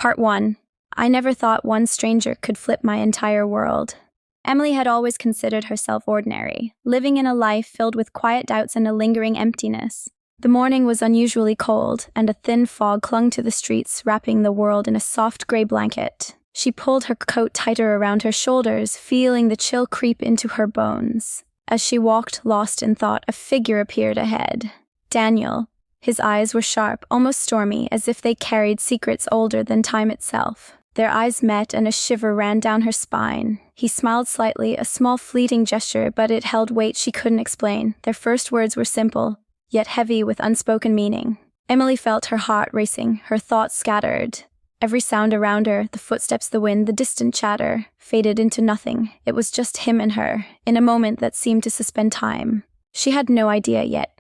Part 1. I never thought one stranger could flip my entire world. Emily had always considered herself ordinary, living in a life filled with quiet doubts and a lingering emptiness. The morning was unusually cold, and a thin fog clung to the streets, wrapping the world in a soft gray blanket. She pulled her coat tighter around her shoulders, feeling the chill creep into her bones. As she walked, lost in thought, a figure appeared ahead. Daniel. His eyes were sharp, almost stormy, as if they carried secrets older than time itself. Their eyes met, and a shiver ran down her spine. He smiled slightly, a small fleeting gesture, but it held weight she couldn't explain. Their first words were simple, yet heavy with unspoken meaning. Emily felt her heart racing, her thoughts scattered. Every sound around her, the footsteps, the wind, the distant chatter, faded into nothing. It was just him and her, in a moment that seemed to suspend time. She had no idea yet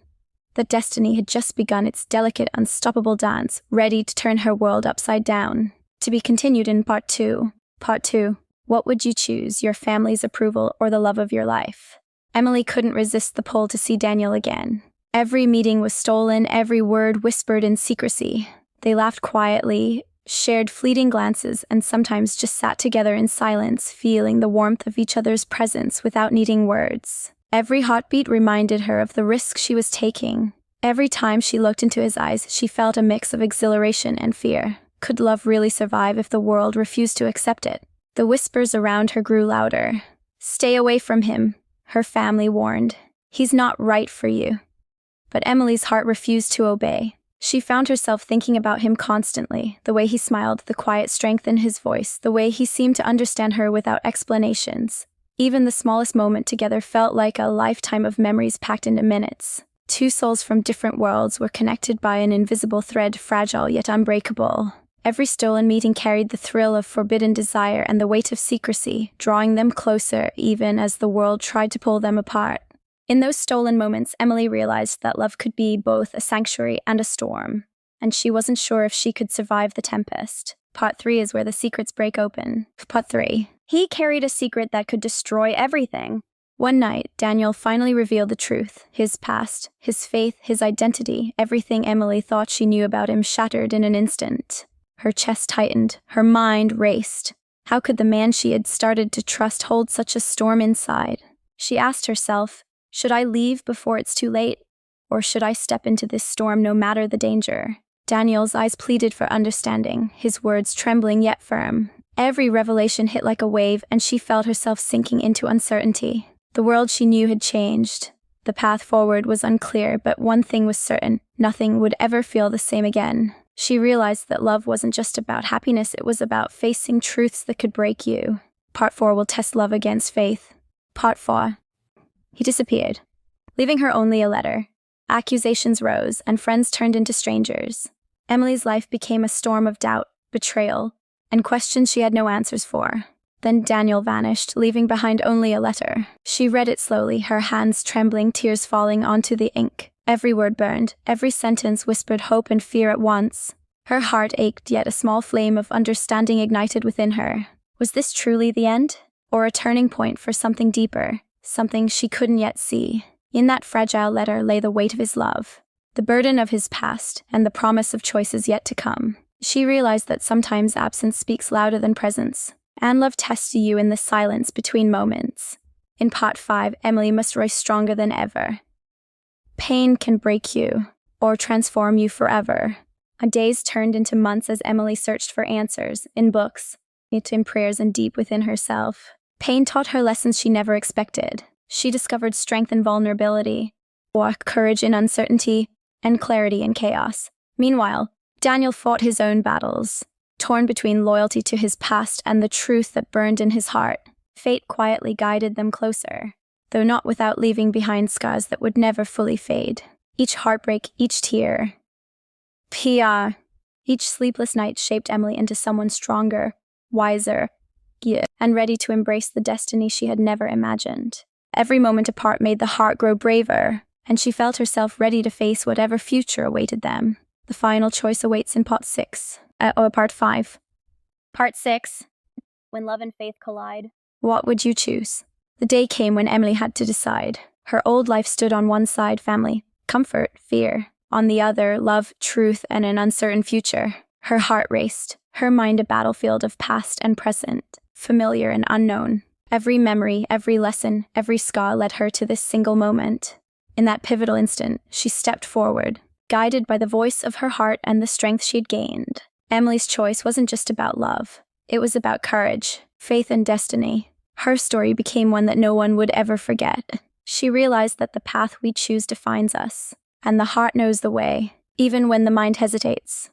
that destiny had just begun its delicate, unstoppable dance, ready to turn her world upside down. To be continued in Part 2. Part 2. What would you choose, your family's approval or the love of your life? Emily couldn't resist the pull to see Daniel again. Every meeting was stolen, every word whispered in secrecy. They laughed quietly, shared fleeting glances, and sometimes just sat together in silence, feeling the warmth of each other's presence without needing words. Every heartbeat reminded her of the risk she was taking. Every time she looked into his eyes, she felt a mix of exhilaration and fear. Could love really survive if the world refused to accept it? The whispers around her grew louder. Stay away from him, her family warned. He's not right for you. But Emily's heart refused to obey. She found herself thinking about him constantly, the way he smiled, the quiet strength in his voice, the way he seemed to understand her without explanations. Even the smallest moment together felt like a lifetime of memories packed into minutes. Two souls from different worlds were connected by an invisible thread, fragile yet unbreakable. Every stolen meeting carried the thrill of forbidden desire and the weight of secrecy, drawing them closer even as the world tried to pull them apart. In those stolen moments, Emily realized that love could be both a sanctuary and a storm, and she wasn't sure if she could survive the tempest. Part 3 is where the secrets break open. Part 3. He carried a secret that could destroy everything. One night, Daniel finally revealed the truth. His past, his faith, his identity, everything Emily thought she knew about him shattered in an instant. Her chest tightened, her mind raced. How could the man she had started to trust hold such a storm inside? She asked herself, should I leave before it's too late? Or should I step into this storm no matter the danger? Daniel's eyes pleaded for understanding, his words trembling yet firm. Every revelation hit like a wave, and she felt herself sinking into uncertainty. The world she knew had changed. The path forward was unclear, but one thing was certain: nothing would ever feel the same again. She realized that love wasn't just about happiness, it was about facing truths that could break you. Part 4 will test love against faith. Part 4. He disappeared, leaving her only a letter. Accusations rose, and friends turned into strangers. Emily's life became a storm of doubt, betrayal, and questions she had no answers for. Then Daniel vanished, leaving behind only a letter. She read it slowly, her hands trembling, tears falling onto the ink. Every word burned, every sentence whispered hope and fear at once. Her heart ached, yet a small flame of understanding ignited within her. Was this truly the end? Or a turning point for something deeper, something she couldn't yet see? In that fragile letter lay the weight of his love, the burden of his past, and the promise of choices yet to come. She realized that sometimes absence speaks louder than presence, and love tests you in the silence between moments. In Part 5, Emily must rise stronger than ever. Pain can break you, or transform you forever. Days turned into months as Emily searched for answers, in books, in prayers, and deep within herself. Pain taught her lessons she never expected. She discovered strength in vulnerability, courage in uncertainty, and clarity in chaos. Meanwhile, Daniel fought his own battles, torn between loyalty to his past and the truth that burned in his heart. Fate quietly guided them closer, though not without leaving behind scars that would never fully fade. Each heartbreak, each tear, each sleepless night shaped Emily into someone stronger, wiser, and ready to embrace the destiny she had never imagined. Every moment apart made the heart grow braver, and she felt herself ready to face whatever future awaited them. The final choice awaits in Part 5. Part 6. When love and faith collide. What would you choose? The day came when Emily had to decide. Her old life stood on one side, family, comfort, fear. On the other, love, truth, and an uncertain future. Her heart raced. her mind a battlefield of past and present, familiar and unknown. Every memory, every lesson, every scar led her to this single moment. In that pivotal instant, she stepped forward, guided by the voice of her heart and the strength she had gained. Emily's choice wasn't just about love. It was about courage, faith, and destiny. Her story became one that no one would ever forget. She realized that the path we choose defines us, and the heart knows the way, even when the mind hesitates.